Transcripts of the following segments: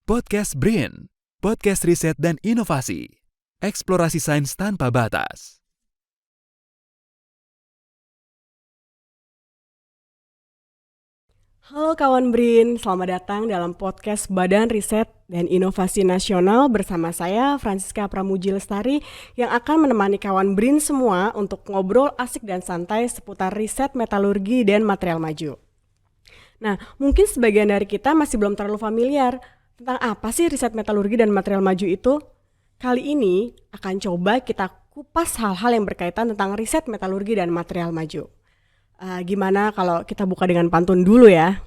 Podcast BRIN, podcast riset dan inovasi, eksplorasi sains tanpa batas. Halo kawan BRIN, selamat datang dalam podcast Badan Riset dan Inovasi Nasional bersama saya Francisca Pramuji Lestari yang akan menemani kawan BRIN semua untuk ngobrol asik dan santai seputar riset metalurgi dan material maju. Nah, mungkin sebagian dari kita masih belum terlalu familiar tentang apa sih riset metalurgi dan material maju itu. Kali ini akan coba kita kupas hal-hal yang berkaitan tentang riset metalurgi dan material maju. Gimana kalau kita buka dengan pantun dulu ya.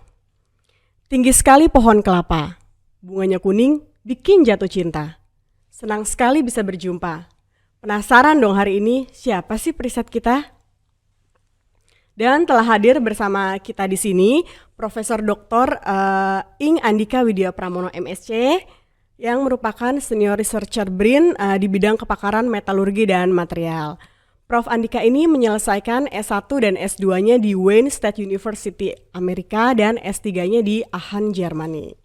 Tinggi sekali pohon kelapa, bunganya kuning, bikin jatuh cinta. Senang sekali bisa berjumpa. Penasaran dong hari ini siapa sih periset kita? Dan telah hadir bersama kita di sini Profesor Dr. Ing Andika Widya Pramono MSc yang merupakan Senior Researcher BRIN di bidang kepakaran metalurgi dan material. Prof. Andika ini menyelesaikan S1 dan S2-nya di Wayne State University Amerika dan S3-nya di Aachen, Jermani.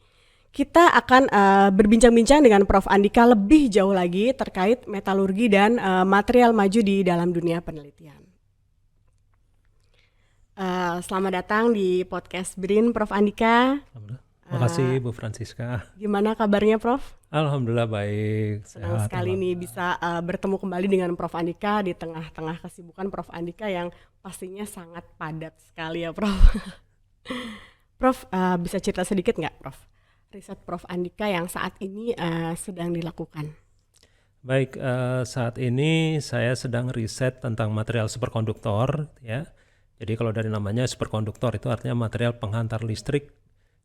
Kita akan berbincang-bincang dengan Prof. Andika lebih jauh lagi terkait metalurgi dan material maju di dalam dunia penelitian. Selamat datang di podcast BRIN, Prof. Andika. Terima kasih Bu Francisca. Gimana kabarnya, Prof? Alhamdulillah baik. Senang sekali nih bisa bertemu kembali dengan Prof. Andika di tengah-tengah kesibukan Prof. Andika yang pastinya sangat padat sekali ya, Prof. Prof, bisa cerita sedikit nggak, Prof? Riset Prof. Andika yang saat ini sedang dilakukan. Baik, saat ini saya sedang riset tentang material superkonduktor, ya. Jadi kalau dari namanya superkonduktor itu artinya material penghantar listrik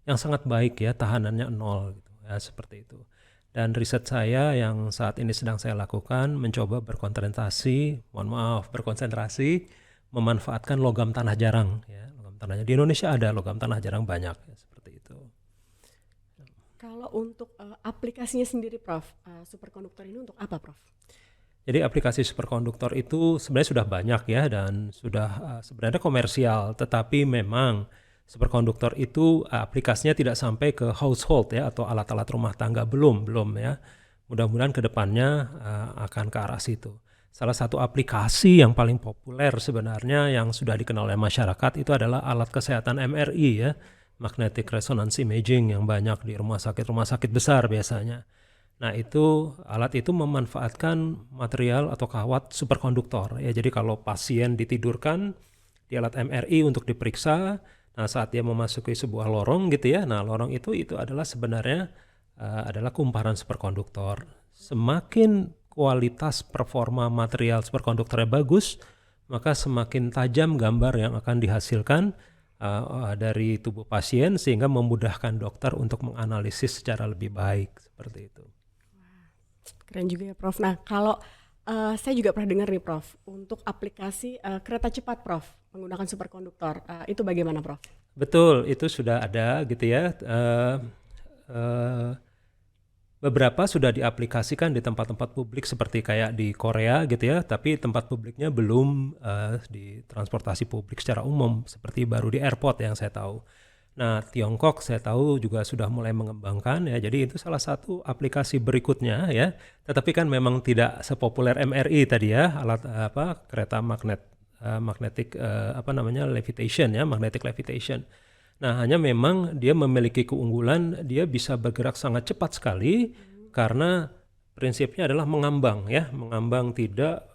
yang sangat baik ya, tahanannya 0 gitu ya, seperti itu. Dan riset saya yang saat ini sedang saya lakukan mencoba berkonsentrasi memanfaatkan logam tanah jarang ya. Logam tanahnya di Indonesia ada logam tanah jarang banyak ya, seperti itu. Kalau untuk aplikasinya sendiri, Prof, superkonduktor ini untuk apa, Prof? Jadi aplikasi superkonduktor itu sebenarnya sudah banyak ya dan sudah sebenarnya komersial, tetapi memang superkonduktor itu aplikasinya tidak sampai ke household ya atau alat-alat rumah tangga, belum ya. Mudah-mudahan ke depannya akan ke arah situ. Salah satu aplikasi yang paling populer sebenarnya yang sudah dikenal oleh masyarakat itu adalah alat kesehatan MRI ya, magnetic resonance imaging, yang banyak di rumah sakit besar biasanya. Nah, alat itu memanfaatkan material atau kawat superkonduktor ya. Jadi kalau pasien ditidurkan di alat MRI untuk diperiksa, nah saat dia memasuki sebuah lorong gitu ya, nah lorong itu adalah sebenarnya adalah kumparan superkonduktor. Semakin kualitas performa material superkonduktornya bagus, maka semakin tajam gambar yang akan dihasilkan dari tubuh pasien sehingga memudahkan dokter untuk menganalisis secara lebih baik, seperti itu. Keren juga ya, Prof. Nah, kalau saya juga pernah dengar nih, Prof, untuk aplikasi kereta cepat, Prof, menggunakan superkonduktor. Itu bagaimana, Prof? Betul, itu sudah ada gitu ya. Beberapa sudah diaplikasikan di tempat-tempat publik seperti kayak di Korea gitu ya, tapi tempat publiknya belum di transportasi publik secara umum, seperti baru di airport yang saya tahu. Nah, Tiongkok saya tahu juga sudah mulai mengembangkan ya, jadi itu salah satu aplikasi berikutnya ya. Tetapi kan memang tidak sepopuler MRI tadi ya, alat kereta magnetic levitation ya, magnetic levitation. Nah, hanya memang dia memiliki keunggulan, dia bisa bergerak sangat cepat sekali karena prinsipnya adalah mengambang tidak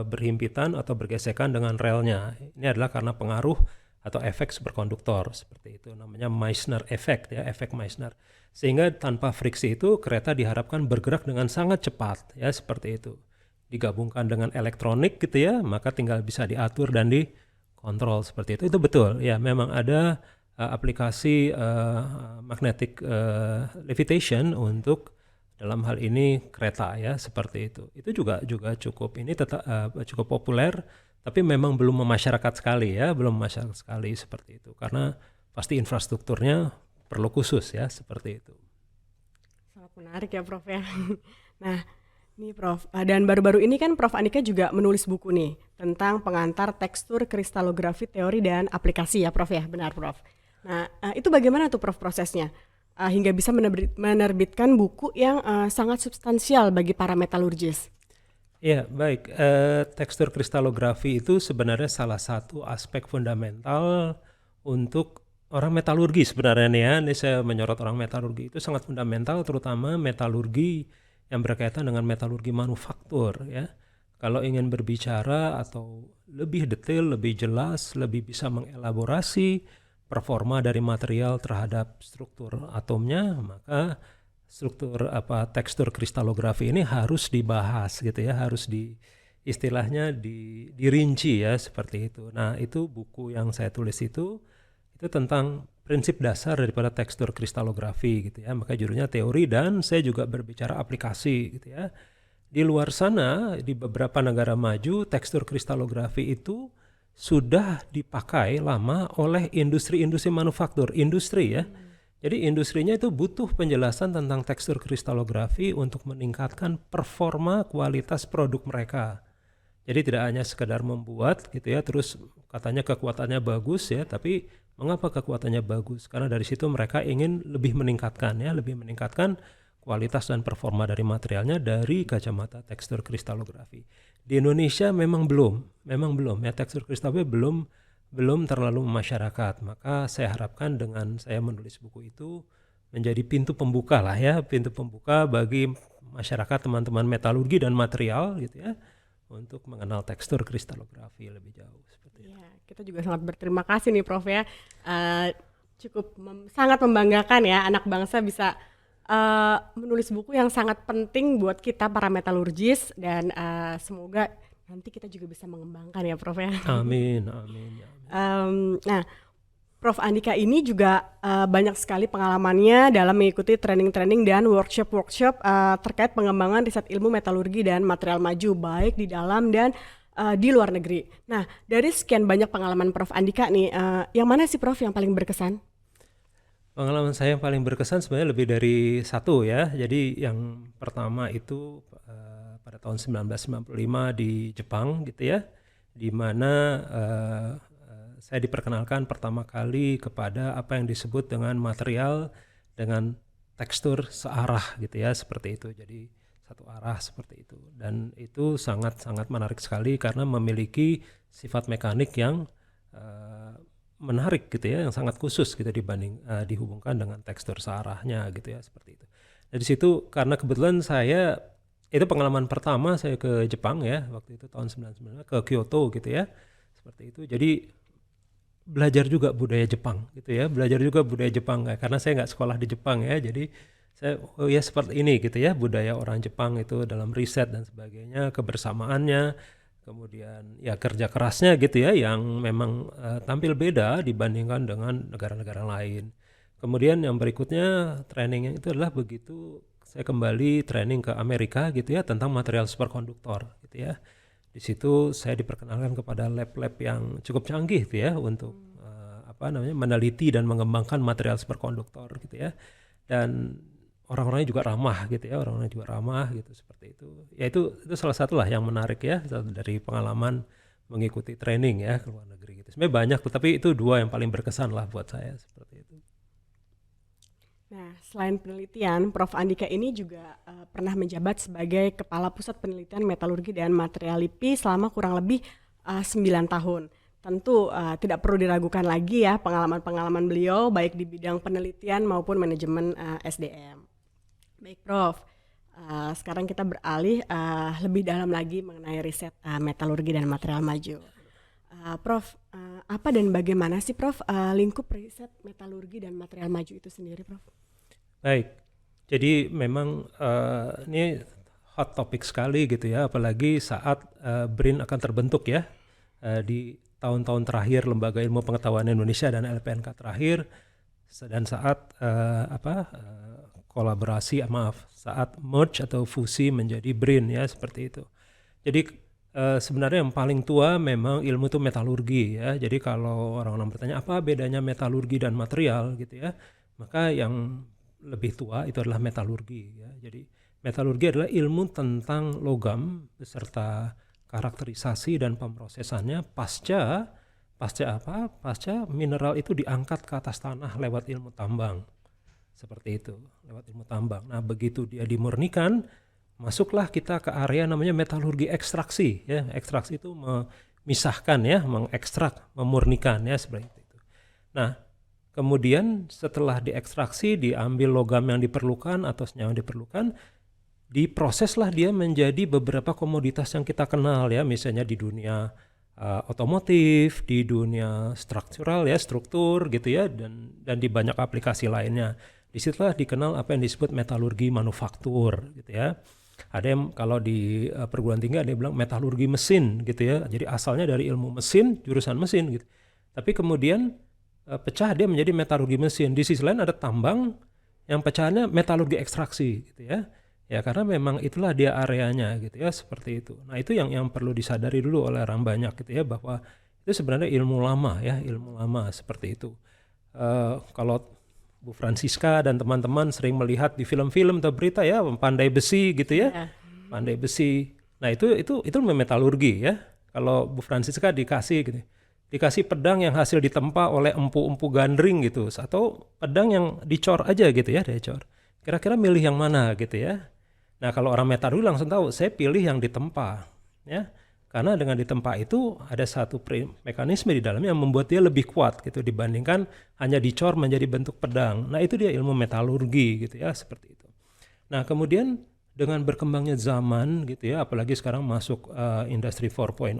berhimpitan atau bergesekan dengan relnya. Ini adalah karena pengaruh atau efek superkonduktor, seperti itu namanya Meissner effect ya, efek Meissner. Sehingga tanpa friksi itu kereta diharapkan bergerak dengan sangat cepat ya, seperti itu. Digabungkan dengan elektronik gitu ya, maka tinggal bisa diatur dan dikontrol seperti itu. Itu betul ya, memang ada aplikasi magnetic levitation untuk dalam hal ini kereta ya, seperti itu. Itu juga cukup cukup populer. Tapi memang belum memasyarakat sekali ya, seperti itu. Karena pasti infrastrukturnya perlu khusus ya, seperti itu. Sangat menarik ya, Prof ya. Nah, nih Prof, dan baru-baru ini kan Prof Andika juga menulis buku nih tentang pengantar tekstur kristalografi teori dan aplikasi ya, Prof ya, benar Prof. Nah, itu bagaimana tuh Prof prosesnya? hingga bisa menerbitkan buku yang sangat substansial bagi para metalurgis? Ya, baik. Tekstur kristalografi itu sebenarnya salah satu aspek fundamental untuk orang metalurgi sebenarnya nih ya. Ini saya menyorot orang metalurgi itu sangat fundamental, terutama metalurgi yang berkaitan dengan metalurgi manufaktur ya. Kalau ingin berbicara atau lebih detail, lebih jelas, lebih bisa mengelaborasi performa dari material terhadap struktur atomnya, maka tekstur kristalografi ini harus dibahas gitu ya, harus istilahnya dirinci ya seperti itu. Nah, itu buku yang saya tulis itu tentang prinsip dasar daripada tekstur kristalografi gitu ya. Maka judulnya teori, dan saya juga berbicara aplikasi gitu ya. Di luar sana di beberapa negara maju tekstur kristalografi itu sudah dipakai lama oleh industri-industri manufaktur, industri ya. Jadi industrinya itu butuh penjelasan tentang tekstur kristalografi untuk meningkatkan performa kualitas produk mereka. Jadi tidak hanya sekedar membuat gitu ya, terus katanya kekuatannya bagus ya, tapi mengapa kekuatannya bagus? Karena dari situ mereka ingin lebih meningkatkan kualitas dan performa dari materialnya dari kacamata tekstur kristalografi. Di Indonesia memang belum ya, tekstur kristalografi belum terlalu masyarakat. Maka saya harapkan dengan saya menulis buku itu menjadi pintu pembuka lah ya, pintu pembuka bagi masyarakat, teman-teman metalurgi dan material gitu ya, untuk mengenal tekstur kristalografi lebih jauh seperti itu. Ya, kita juga sangat berterima kasih nih Prof ya, sangat membanggakan ya anak bangsa bisa menulis buku yang sangat penting buat kita para metalurgis, dan semoga nanti kita juga bisa mengembangkan ya Prof ya. Amin. Nah, Prof Andika ini juga banyak sekali pengalamannya dalam mengikuti training-training dan workshop-workshop terkait pengembangan riset ilmu metalurgi dan material maju, baik di dalam dan di luar negeri. Nah, dari sekian banyak pengalaman Prof Andika nih, yang mana sih Prof yang paling berkesan? Pengalaman saya yang paling berkesan sebenarnya lebih dari satu ya. Jadi yang pertama itu pada tahun 1995 di Jepang gitu ya, di mana saya diperkenalkan pertama kali kepada apa yang disebut dengan material dengan tekstur searah gitu ya, seperti itu. Jadi satu arah seperti itu, dan itu sangat-sangat menarik sekali karena memiliki sifat mekanik yang menarik gitu ya, yang sangat khusus gitu dihubungkan dengan tekstur searahnya gitu ya, seperti itu. Dari situ karena kebetulan saya itu pengalaman pertama saya ke Jepang ya, waktu itu tahun 1999 ke Kyoto gitu ya, seperti itu. Jadi belajar juga budaya Jepang gitu ya, karena saya nggak sekolah di Jepang ya, jadi saya seperti ini gitu ya, budaya orang Jepang itu dalam riset dan sebagainya, kebersamaannya, kemudian ya kerja kerasnya gitu ya, yang memang tampil beda dibandingkan dengan negara-negara lain. Kemudian yang berikutnya training itu adalah begitu saya kembali training ke Amerika gitu ya, tentang material superkonduktor gitu ya. Di situ saya diperkenalkan kepada lab-lab yang cukup canggih gitu ya, untuk meneliti dan mengembangkan material superkonduktor gitu ya. Dan orang-orangnya juga ramah gitu, seperti itu. Ya itu salah satu lah yang menarik ya, dari pengalaman mengikuti training ya ke luar negeri gitu. Sebenarnya banyak, tapi itu dua yang paling berkesan lah buat saya, seperti itu. Nah, selain penelitian, Prof Andika ini juga pernah menjabat sebagai Kepala Pusat Penelitian Metalurgi dan Material LIPI selama kurang lebih 9 tahun. Tentu tidak perlu diragukan lagi ya pengalaman-pengalaman beliau baik di bidang penelitian maupun manajemen SDM. Baik Prof, sekarang kita beralih lebih dalam lagi mengenai riset metalurgi dan material maju. Prof, apa dan bagaimana sih Prof lingkup riset metalurgi dan material maju itu sendiri Prof? Baik, jadi memang ini hot topic sekali gitu ya, apalagi saat BRIN akan terbentuk ya, di tahun-tahun terakhir Lembaga Ilmu Pengetahuan Indonesia dan LPNK terakhir, dan saat saat merge atau fusi menjadi BRIN ya, seperti itu. Jadi sebenarnya yang paling tua memang ilmu itu metalurgi ya. Jadi kalau orang-orang bertanya apa bedanya metalurgi dan material gitu ya, maka yang lebih tua itu adalah metalurgi ya. Jadi metalurgi adalah ilmu tentang logam beserta karakterisasi dan pemrosesannya pasca mineral itu diangkat ke atas tanah lewat ilmu tambang. seperti itu, lewat ilmu tambang. Nah, begitu dia dimurnikan, masuklah kita ke area namanya metalurgi ekstraksi, ya. Ekstraksi itu memisahkan, ya, mengekstrak, memurnikan, ya, seperti itu. Nah, kemudian setelah diekstraksi, diambil logam yang diperlukan atau senyawa yang diperlukan, diproseslah dia menjadi beberapa komoditas yang kita kenal, ya, misalnya di dunia otomotif, di dunia struktural, ya, struktur gitu, ya, dan di banyak aplikasi lainnya. Disitulah dikenal apa yang disebut metalurgi manufaktur gitu, ya. Ada yang kalau di perguruan tinggi ada yang bilang metalurgi mesin gitu, ya. Jadi asalnya dari ilmu mesin, jurusan mesin gitu. Tapi kemudian pecah dia menjadi metalurgi mesin. Di sisi lain ada tambang yang pecahannya metalurgi ekstraksi gitu, ya. Ya karena memang itulah dia areanya gitu, ya, seperti itu. Nah itu yang perlu disadari dulu oleh orang banyak gitu, ya, bahwa itu sebenarnya ilmu lama, ya, ilmu lama seperti itu. Kalau Bu Francisca dan teman-teman sering melihat di film-film atau berita, ya, pandai besi gitu, ya, pandai besi. Nah itu metalurgi, ya. Kalau Bu Francisca dikasih pedang yang hasil ditempa oleh empu-empu gandring gitu, atau pedang yang dicor aja gitu, ya, dicor. Kira-kira milih yang mana gitu, ya. Nah kalau orang metalurgi langsung tahu, saya pilih yang ditempa, ya, karena dengan ditempa itu ada satu mekanisme di dalamnya yang membuat dia lebih kuat gitu dibandingkan hanya dicor menjadi bentuk pedang. Nah itu dia ilmu metalurgi gitu, ya, seperti itu. Nah kemudian dengan berkembangnya zaman gitu, ya, apalagi sekarang masuk industri 4.0,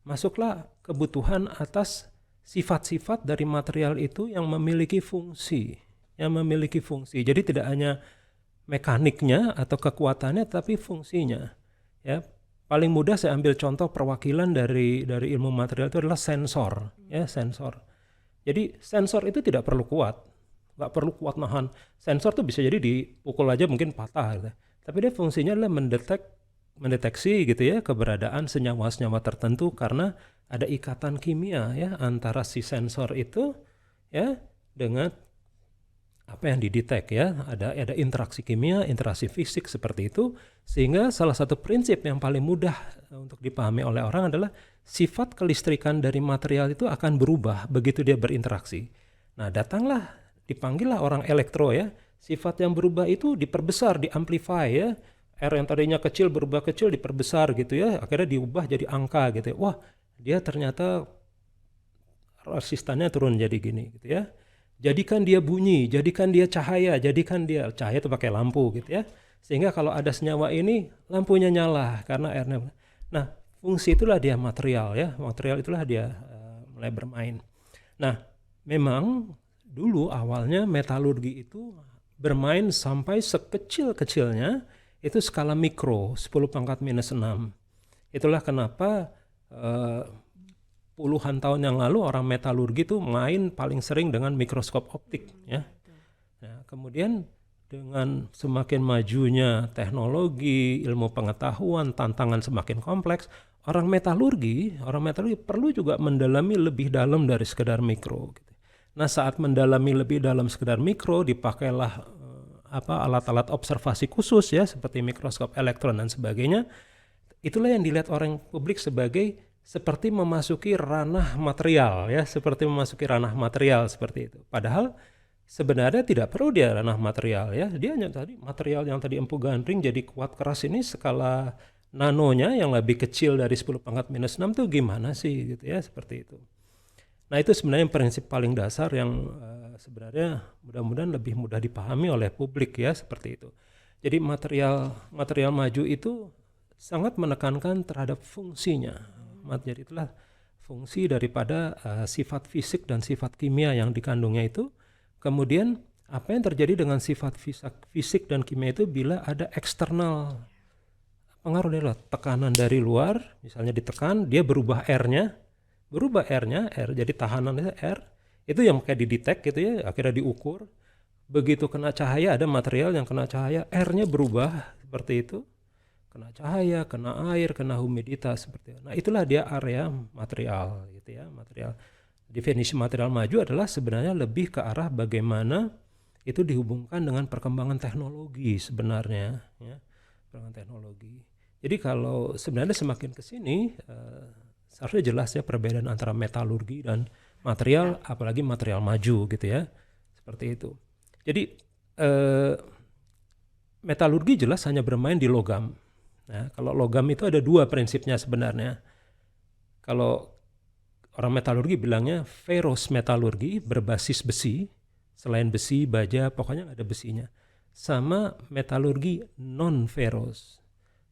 masuklah kebutuhan atas sifat-sifat dari material itu yang memiliki fungsi, Jadi tidak hanya mekaniknya atau kekuatannya, tapi fungsinya, ya. Paling mudah saya ambil contoh perwakilan dari ilmu material itu adalah sensor, ya, sensor. Jadi sensor itu tidak perlu kuat, nggak perlu kuat nahan. Sensor tuh bisa jadi dipukul aja mungkin patah, gitu. Tapi dia fungsinya adalah mendeteksi gitu, ya, keberadaan senyawa-senyawa tertentu karena ada ikatan kimia, ya, antara si sensor itu, ya, dengan apa yang didetek, ya, ada interaksi kimia, interaksi fisik seperti itu, sehingga salah satu prinsip yang paling mudah untuk dipahami oleh orang adalah sifat kelistrikan dari material itu akan berubah begitu dia berinteraksi. Nah dipanggillah orang elektro, ya, sifat yang berubah itu diperbesar, diamplify, ya, R yang tadinya kecil berubah kecil diperbesar gitu, ya, akhirnya diubah jadi angka gitu, ya. Wah dia ternyata resistannya turun jadi gini gitu, ya. Jadikan dia bunyi, jadikan dia cahaya itu pakai lampu gitu, ya. Sehingga kalau ada senyawa ini lampunya nyala karena airnya. Nah, fungsi itulah dia material, ya. Material itulah dia mulai bermain. Nah, memang dulu awalnya metalurgi itu bermain sampai sekecil-kecilnya itu skala mikro 10⁻⁻⁶. Itulah kenapa puluhan tahun yang lalu orang metalurgi itu main paling sering dengan mikroskop optik, ya. Nah, kemudian dengan semakin majunya teknologi, ilmu pengetahuan, tantangan semakin kompleks, orang metalurgi perlu juga mendalami lebih dalam dari sekedar mikro. Gitu. Nah, saat mendalami lebih dalam sekedar mikro, dipakailah alat-alat observasi khusus, ya, seperti mikroskop elektron dan sebagainya. Itulah yang dilihat orang publik seperti memasuki ranah material, ya, seperti itu. Padahal sebenarnya tidak perlu dia ranah material, ya. Dia hanya tadi material yang tadi empu gandring jadi kuat keras ini skala nanonya yang lebih kecil dari 10⁻⁻⁶ tuh gimana sih gitu, ya, seperti itu. Nah itu sebenarnya prinsip paling dasar yang sebenarnya mudah-mudahan lebih mudah dipahami oleh publik, ya, seperti itu. Jadi material maju itu sangat menekankan terhadap fungsinya. Jadi itulah fungsi daripada sifat fisik dan sifat kimia yang dikandungnya itu. Kemudian apa yang terjadi dengan sifat fisik dan kimia itu bila ada eksternal pengaruh dari luar, tekanan dari luar, misalnya ditekan, dia berubah R-nya, R jadi tahanannya R, itu yang kayak didetek gitu, ya, akhirnya diukur. Begitu kena cahaya, ada material yang kena cahaya, R-nya berubah seperti itu. Kena cahaya, kena air, kena humiditas seperti itu. Nah itulah dia area material gitu, ya, material. Definisi material maju adalah sebenarnya lebih ke arah bagaimana itu dihubungkan dengan perkembangan teknologi sebenarnya, ya, perkembangan teknologi. Jadi kalau sebenarnya semakin ke sini seharusnya jelas, ya, perbedaan antara metalurgi dan material, apalagi material maju gitu, ya, seperti itu. Jadi eh, metalurgi jelas hanya bermain di logam. Nah, kalau logam itu ada dua prinsipnya sebenarnya. Kalau orang metalurgi bilangnya ferrous metalurgi, berbasis besi, selain besi, baja, pokoknya ada besinya. Sama metalurgi non ferrous,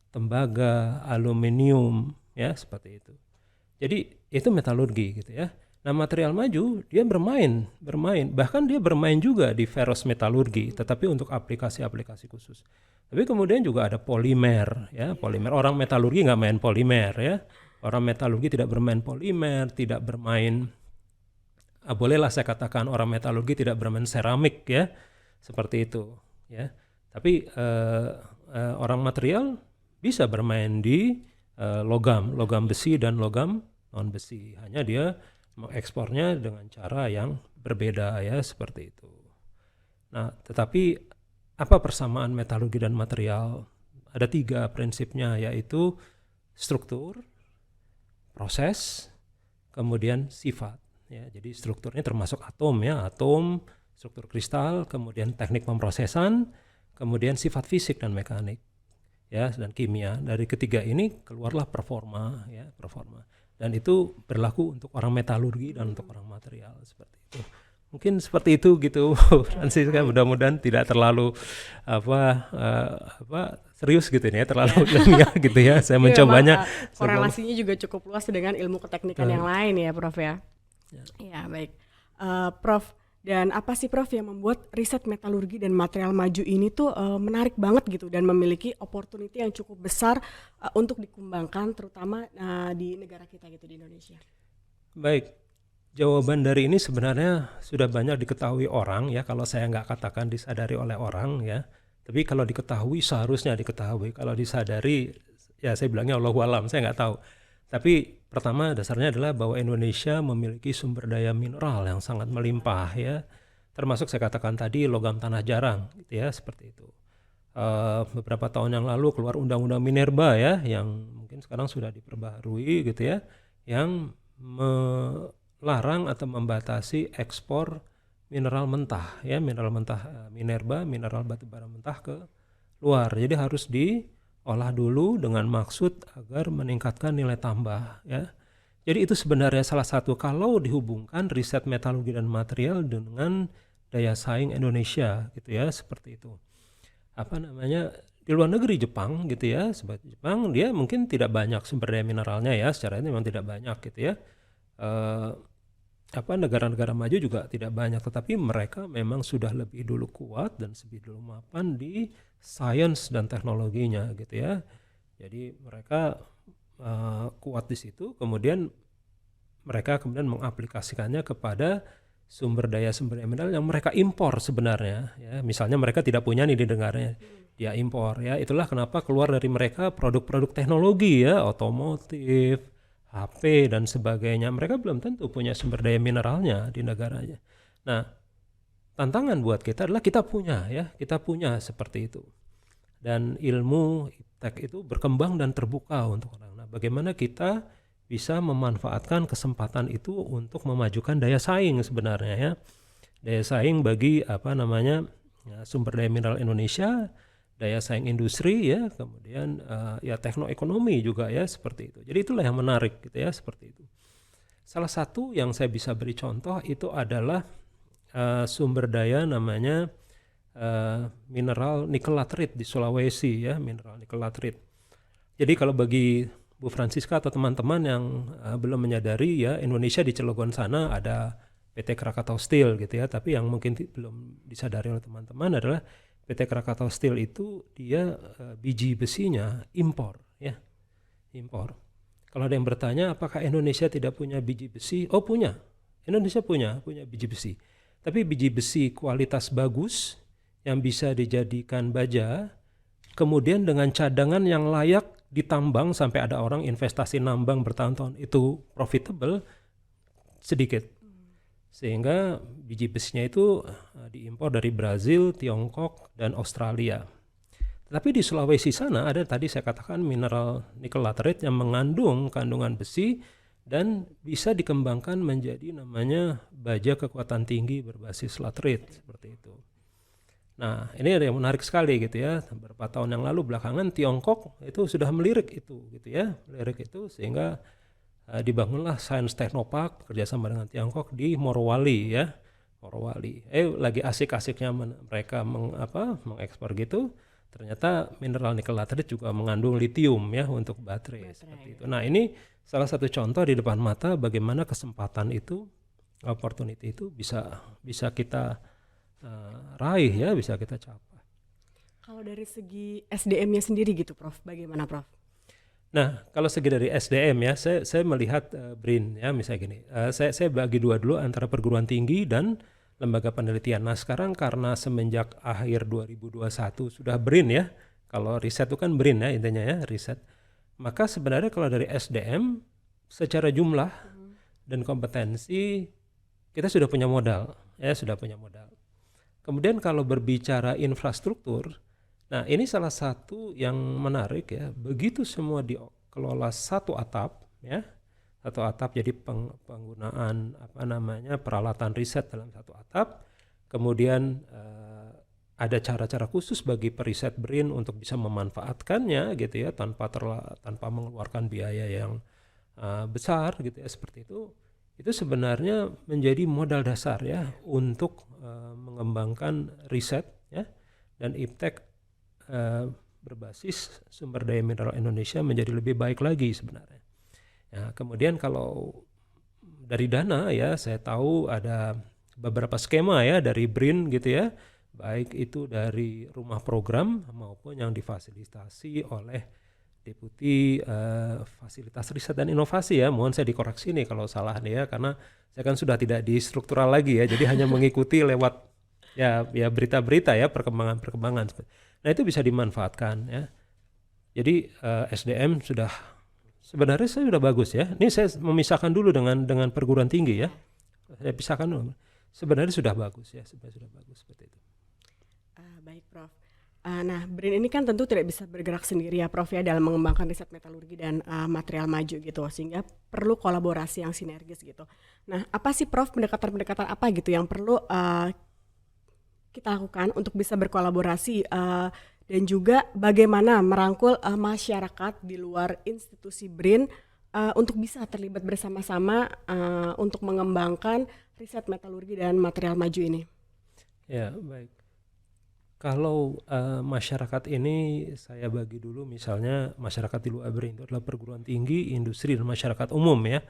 tembaga, aluminium, ya seperti itu. Jadi itu metalurgi gitu ya. Nah, material maju dia bermain, bahkan dia bermain juga di ferrous metalurgi, tetapi untuk aplikasi-aplikasi khusus. Tapi kemudian juga ada polimer, ya polimer. Orang metalurgi nggak main polimer, ya. Orang metalurgi tidak bermain polimer, tidak bermain, bolehlah saya katakan orang metalurgi tidak bermain seramik, ya, seperti itu, ya. Tapi orang material bisa bermain di logam besi dan logam non besi. Hanya dia mengekspornya dengan cara yang berbeda, ya, seperti itu. Nah, tetapi apa persamaan metalurgi dan material? Ada 3 prinsipnya, yaitu struktur, proses, kemudian sifat. Ya, jadi strukturnya termasuk atom, ya, atom, struktur kristal, kemudian teknik pemrosesan, kemudian sifat fisik dan mekanik, ya, dan kimia. Dari ketiga ini keluarlah performa, ya, performa. Dan itu berlaku untuk orang metalurgi dan untuk orang material, seperti itu. Mungkin seperti itu gitu, Francisca. Mudah-mudahan tidak terlalu serius gitu ya, terlalu ilmiah gitu ya. Saya mencobanya. Korelasinya juga cukup luas dengan ilmu keteknikan yang lain ya, Prof ya. Ya baik, Prof. Dan apa sih Prof yang membuat riset metalurgi dan material maju ini tuh menarik banget gitu dan memiliki opportunity yang cukup besar untuk dikembangkan terutama di negara kita gitu, di Indonesia? Baik, jawaban dari ini sebenarnya sudah banyak diketahui orang, ya, kalau saya nggak katakan disadari oleh orang, ya. Tapi kalau diketahui seharusnya diketahui. Kalau disadari, ya saya bilangnya Allahu alam, saya nggak tahu. Tapi pertama dasarnya adalah bahwa Indonesia memiliki sumber daya mineral yang sangat melimpah, ya. Termasuk saya katakan tadi logam tanah jarang, gitu ya, seperti itu. Beberapa tahun yang lalu keluar Undang-Undang Minerba, ya, yang mungkin sekarang sudah diperbaharui, gitu ya, yang melarang atau membatasi ekspor mineral mentah, ya, mineral mentah Minerba, mineral batubara mentah ke luar. Jadi harus diolah dulu dengan maksud agar meningkatkan nilai tambah, ya. Jadi itu sebenarnya salah satu kalau dihubungkan riset metalurgi dan material dengan daya saing Indonesia, gitu ya, seperti itu. Di luar negeri Jepang, gitu ya, seperti Jepang dia mungkin tidak banyak sumber daya mineralnya, ya, secara ini memang tidak banyak, gitu ya. Negara-negara maju juga tidak banyak, tetapi mereka memang sudah lebih dulu kuat dan lebih dulu mapan di sains dan teknologinya, gitu ya. Jadi mereka kuat di situ, kemudian mereka kemudian mengaplikasikannya kepada sumber daya mineral yang mereka impor sebenarnya, ya. Misalnya mereka tidak punya nih di negaranya, dia impor, ya. Itulah kenapa keluar dari mereka produk-produk teknologi, ya, otomotif, HP dan sebagainya. Mereka belum tentu punya sumber daya mineralnya di negaranya. Nah, tantangan buat kita adalah kita punya seperti itu. Dan ilmu iptek itu berkembang dan terbuka untuk orang. Nah, bagaimana kita bisa memanfaatkan kesempatan itu untuk memajukan daya saing sebenarnya, ya. Daya saing bagi sumber daya mineral Indonesia, daya saing industri, ya, kemudian ya teknoekonomi juga, ya, seperti itu. Jadi itulah yang menarik, gitu ya, seperti itu. Salah satu yang saya bisa beri contoh itu adalah sumber daya namanya mineral nikel laterit di Sulawesi, ya, mineral nikel laterit. Jadi kalau bagi Bu Francisca atau teman-teman yang belum menyadari, ya, Indonesia di Cilegon sana ada PT Krakatau Steel, gitu ya, tapi yang mungkin belum disadari oleh teman-teman adalah PT Krakatau Steel itu dia biji besinya impor, ya, impor. Kalau ada yang bertanya apakah Indonesia tidak punya biji besi? Oh, punya. Indonesia punya biji besi. Tapi biji besi kualitas bagus yang bisa dijadikan baja, kemudian dengan cadangan yang layak ditambang sampai ada orang investasi nambang bertahun-tahun itu profitable, sedikit. Sehingga biji besinya itu diimpor dari Brazil, Tiongkok, dan Australia. Tetapi di Sulawesi sana ada tadi saya katakan mineral nikel laterit yang mengandung kandungan besi dan bisa dikembangkan menjadi namanya baja kekuatan tinggi berbasis laterit, seperti itu. Nah, ini ada yang menarik sekali gitu ya. Beberapa tahun yang lalu belakangan Tiongkok itu sudah melirik itu gitu ya. Melirik itu sehingga dibangunlah Science Technopark kerjasama dengan Tiongkok di Morowali ya. Morowali. Lagi asik-asiknya mereka mengekspor gitu. Ternyata mineral nikel laterit juga mengandung litium ya untuk baterai. Seperti itu. Nah, ini salah satu contoh di depan mata bagaimana kesempatan itu, opportunity itu bisa kita raih ya, bisa kita capai. Kalau dari segi SDM-nya sendiri gitu Prof, bagaimana Prof? Nah, kalau segi dari SDM ya, saya melihat BRIN ya, misalnya gini, saya bagi dua dulu antara perguruan tinggi dan lembaga penelitian. Nah, sekarang karena semenjak akhir 2021 sudah BRIN ya, kalau riset itu kan BRIN ya intinya ya, riset. Maka sebenarnya kalau dari SDM secara jumlah dan kompetensi kita sudah punya modal, ya sudah punya modal. Kemudian kalau berbicara infrastruktur, nah ini salah satu yang menarik ya, begitu semua dikelola satu atap ya, satu atap jadi penggunaan peralatan riset dalam satu atap, kemudian ada cara-cara khusus bagi periset BRIN untuk bisa memanfaatkannya gitu ya, tanpa mengeluarkan biaya yang besar gitu ya, seperti itu sebenarnya menjadi modal dasar ya untuk mengembangkan riset ya, dan IPTEK berbasis sumber daya mineral Indonesia menjadi lebih baik lagi sebenarnya. Ya, kemudian kalau dari dana ya, saya tahu ada beberapa skema ya dari BRIN gitu ya, baik itu dari rumah program maupun yang difasilitasi oleh Deputi Fasilitas Riset dan Inovasi ya. Mohon saya dikoreksi nih kalau salah nih ya, karena saya kan sudah tidak di struktural lagi ya, jadi hanya mengikuti lewat ya berita-berita ya, perkembangan. Nah, itu bisa dimanfaatkan ya. Jadi SDM sebenarnya saya sudah bagus ya. Ini saya memisahkan dulu dengan perguruan tinggi ya. Saya pisahkan dulu. Sebenarnya sudah bagus ya, sudah bagus seperti itu. Baik Prof. Nah, BRIN ini kan tentu tidak bisa bergerak sendiri ya Prof ya dalam mengembangkan riset metalurgi dan material maju gitu, sehingga perlu kolaborasi yang sinergis gitu. Nah, apa sih Prof pendekatan-pendekatan apa gitu yang perlu kita lakukan untuk bisa berkolaborasi dan juga bagaimana merangkul masyarakat di luar institusi BRIN untuk bisa terlibat bersama-sama untuk mengembangkan riset metalurgi dan material maju ini? Ya, baik. Kalau masyarakat ini saya bagi dulu, misalnya masyarakat di luar BRIN itu adalah perguruan tinggi, industri, dan masyarakat umum ya.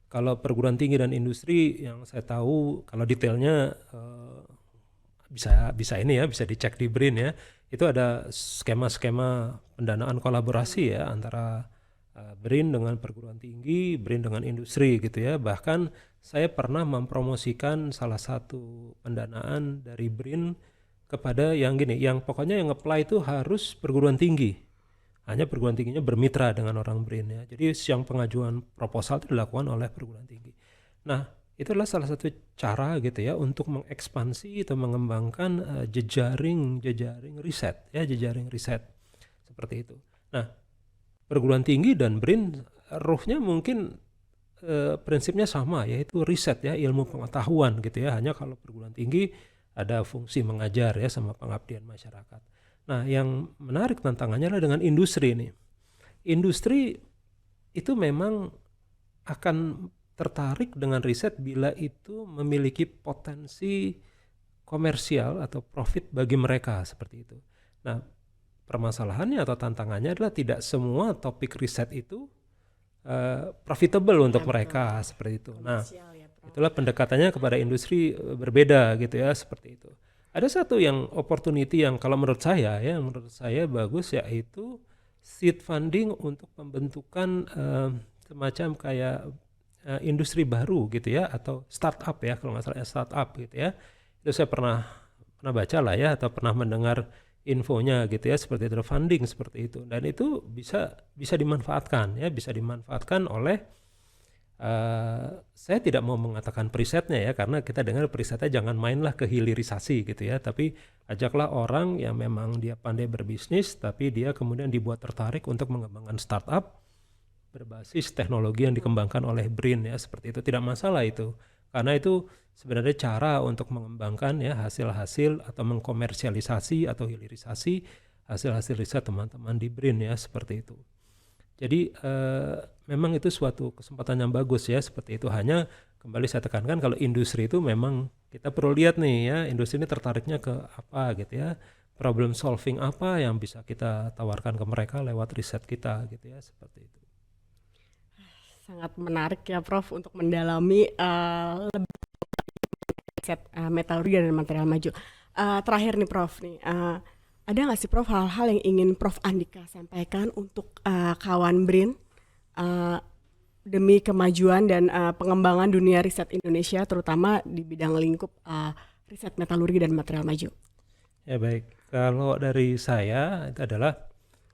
Kalau perguruan tinggi dan industri yang saya tahu, kalau detailnya bisa dicek di BRIN ya. Itu ada skema-skema pendanaan kolaborasi ya antara BRIN dengan perguruan tinggi, BRIN dengan industri gitu ya. Bahkan saya pernah mempromosikan salah satu pendanaan dari BRIN kepada yang pokoknya yang apply itu harus perguruan tinggi. Hanya perguruan tingginya bermitra dengan orang BRIN ya. Jadi yang pengajuan proposal itu dilakukan oleh perguruan tinggi. Nah, itu adalah salah satu cara gitu ya untuk mengekspansi atau mengembangkan jejaring riset ya, jejaring riset seperti itu. Nah, perguruan tinggi dan BRIN ruhnya mungkin prinsipnya sama, yaitu riset ya, ilmu pengetahuan gitu ya. Hanya kalau perguruan tinggi ada fungsi mengajar ya sama pengabdian masyarakat. Nah, yang menarik tantangannya adalah dengan industri ini. Industri itu memang akan tertarik dengan riset bila itu memiliki potensi komersial atau profit bagi mereka seperti itu. Nah, permasalahannya atau tantangannya adalah tidak semua topik riset itu profitable untuk mereka seperti itu. Nah, itulah pendekatannya kepada industri berbeda gitu ya, seperti itu. Ada satu yang opportunity yang kalau menurut saya bagus, yaitu seed funding untuk pembentukan semacam kayak industri baru gitu ya, atau startup ya, kalau nggak salah startup gitu ya. Itu saya pernah baca lah ya, atau pernah mendengar infonya gitu ya, seperti itu, funding seperti itu. Dan itu bisa dimanfaatkan ya, bisa dimanfaatkan oleh saya tidak mau mengatakan perisetnya ya, karena kita dengar perisetnya jangan mainlah ke hilirisasi gitu ya, tapi ajaklah orang yang memang dia pandai berbisnis, tapi dia kemudian dibuat tertarik untuk mengembangkan startup berbasis teknologi yang dikembangkan oleh BRIN ya, seperti itu. Tidak masalah itu Karena itu sebenarnya cara untuk mengembangkan ya hasil-hasil atau mengkomersialisasi atau hilirisasi hasil-hasil riset teman-teman di BRIN ya, seperti itu. Jadi memang itu suatu kesempatan yang bagus ya, seperti itu. Hanya kembali saya tekankan kalau industri itu memang kita perlu lihat nih ya, industri ini tertariknya ke apa gitu ya, problem solving apa yang bisa kita tawarkan ke mereka lewat riset kita gitu ya, seperti itu. Sangat menarik ya Prof untuk mendalami lebih riset metalurgi dan material maju. Terakhir nih Prof nih, ada nggak sih Prof hal-hal yang ingin Prof Andika sampaikan untuk kawan BRIN demi kemajuan dan pengembangan dunia riset Indonesia, terutama di bidang lingkup riset metalurgi dan material maju? Ya baik, kalau dari saya itu adalah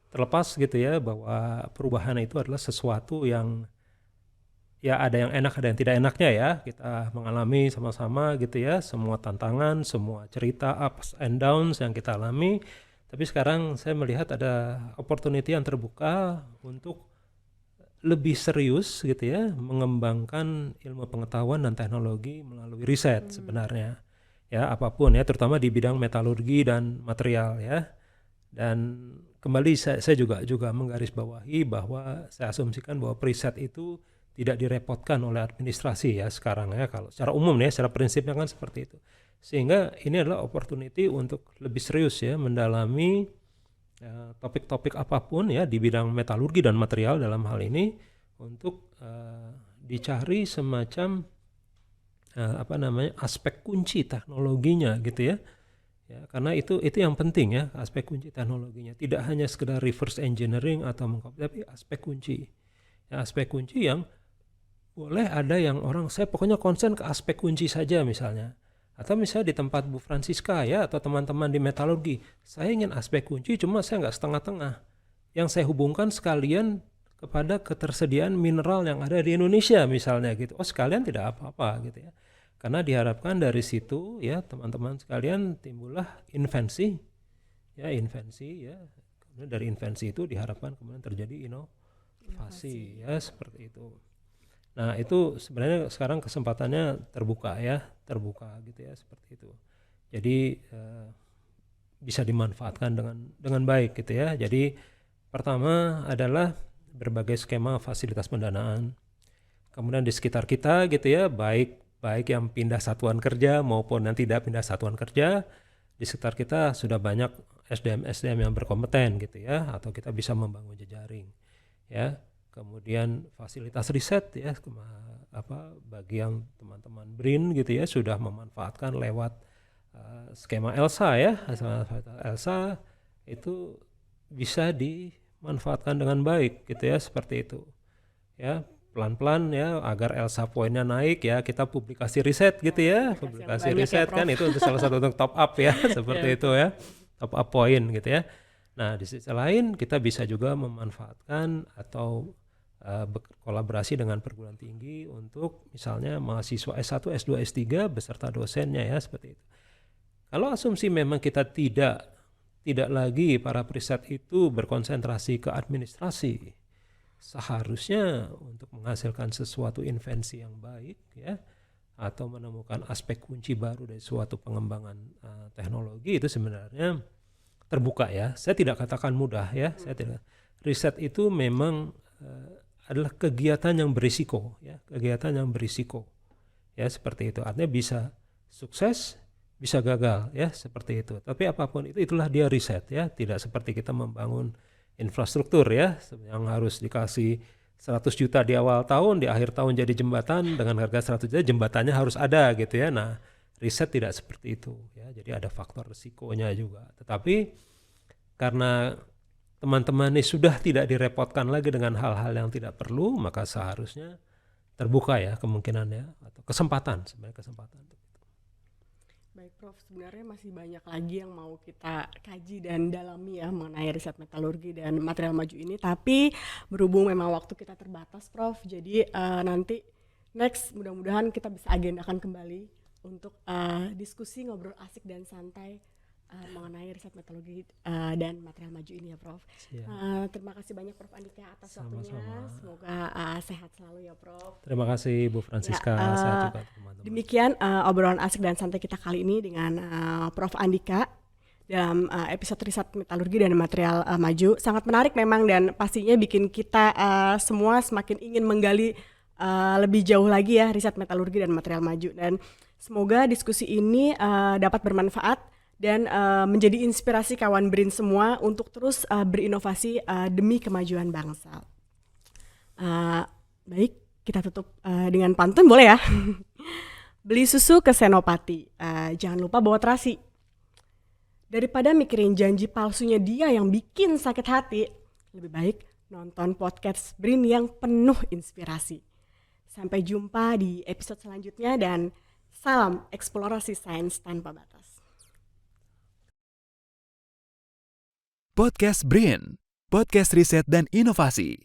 terlepas gitu ya bahwa perubahan itu adalah sesuatu yang ya ada yang enak ada yang tidak enaknya ya, kita mengalami sama-sama gitu ya, semua tantangan, semua cerita ups and downs yang kita alami. Tapi sekarang saya melihat ada opportunity yang terbuka untuk lebih serius gitu ya, mengembangkan ilmu pengetahuan dan teknologi melalui riset sebenarnya. Ya, apapun ya, terutama di bidang metalurgi dan material ya. Dan kembali saya juga menggarisbawahi bahwa saya asumsikan bahwa riset itu tidak direpotkan oleh administrasi ya sekarang ya, kalau secara umum ya, secara prinsipnya kan seperti itu. Sehingga ini adalah opportunity untuk lebih serius ya mendalami topik-topik apapun ya di bidang metalurgi dan material dalam hal ini, untuk dicari semacam aspek kunci teknologinya gitu ya. Ya, karena itu yang penting ya, aspek kunci teknologinya. Tidak hanya sekedar reverse engineering atau tapi aspek kunci. Ya, aspek kunci yang boleh ada yang orang saya pokoknya concern ke aspek kunci saja misalnya. Atau misalnya di tempat Bu Francisca ya, atau teman-teman di metalurgi, saya ingin aspek kunci cuma saya nggak setengah-tengah. Yang saya hubungkan sekalian kepada ketersediaan mineral yang ada di Indonesia misalnya gitu. Oh sekalian tidak apa-apa gitu ya. Karena diharapkan dari situ ya teman-teman sekalian timbullah invensi. Kemudian dari invensi itu diharapkan kemudian terjadi inovasi ya, seperti itu. Nah itu sebenarnya sekarang kesempatannya terbuka gitu ya, seperti itu. Jadi bisa dimanfaatkan dengan baik gitu ya. Jadi pertama adalah berbagai skema fasilitas pendanaan. Kemudian di sekitar kita gitu ya, baik yang pindah satuan kerja maupun yang tidak pindah satuan kerja, di sekitar kita sudah banyak SDM yang berkompeten gitu ya, atau kita bisa membangun jejaring ya. Kemudian fasilitas riset ya, bagi yang teman-teman BRIN gitu ya sudah memanfaatkan lewat skema ELSA ya. ELSA itu bisa dimanfaatkan dengan baik gitu ya, seperti itu ya. Pelan-pelan ya agar ELSA poinnya naik ya, kita publikasi riset gitu ya. Publikasi riset ya, kan itu untuk salah satu untuk top up ya, seperti itu ya, top up poin gitu ya. Nah di sisi lain kita bisa juga memanfaatkan atau berkolaborasi dengan perguruan tinggi untuk misalnya mahasiswa S1, S2, S3 beserta dosennya ya, seperti itu. Kalau asumsi memang kita tidak lagi para periset itu berkonsentrasi ke administrasi, seharusnya untuk menghasilkan sesuatu invensi yang baik ya, atau menemukan aspek kunci baru dari suatu pengembangan teknologi, itu sebenarnya terbuka ya. Saya tidak katakan mudah ya. Riset itu memang adalah kegiatan yang berisiko ya, ya, seperti itu. Artinya bisa sukses, bisa gagal ya, seperti itu. Tapi apapun itulah dia riset ya, tidak seperti kita membangun infrastruktur ya, yang harus dikasih 100 juta di awal tahun, di akhir tahun jadi jembatan dengan harga 100 juta, jembatannya harus ada gitu ya. Nah, riset tidak seperti itu ya. Jadi ada faktor risikonya juga. Tetapi karena teman-teman ini sudah tidak direpotkan lagi dengan hal-hal yang tidak perlu, maka seharusnya terbuka ya kemungkinannya, atau kesempatan. Baik Prof, sebenarnya masih banyak lagi yang mau kita kaji dan dalami ya mengenai riset metalurgi dan material maju ini, tapi berhubung memang waktu kita terbatas Prof, jadi nanti next mudah-mudahan kita bisa agendakan kembali untuk diskusi ngobrol asik dan santai mengenai riset metodologi dan material maju ini ya Prof. Terima kasih banyak Prof Andika atas waktunya. Semoga sehat selalu ya Prof. Terima kasih Bu Francisca, sehat juga teman-teman. Demikian obrolan asik dan santai kita kali ini dengan Prof Andika dalam episode riset metalurgi dan material maju. Sangat menarik memang dan pastinya bikin kita semua semakin ingin menggali lebih jauh lagi ya riset metalurgi dan material maju. Dan semoga diskusi ini dapat bermanfaat dan menjadi inspirasi kawan BRIN semua untuk terus berinovasi demi kemajuan bangsa. Baik, kita tutup dengan pantun boleh ya? Beli susu ke Senopati, jangan lupa bawa terasi. Daripada mikirin janji palsunya dia yang bikin sakit hati, lebih baik nonton podcast BRIN yang penuh inspirasi. Sampai jumpa di episode selanjutnya dan salam eksplorasi sains tanpa batas. Podcast BRIN, podcast riset dan inovasi,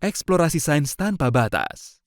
eksplorasi sains tanpa batas.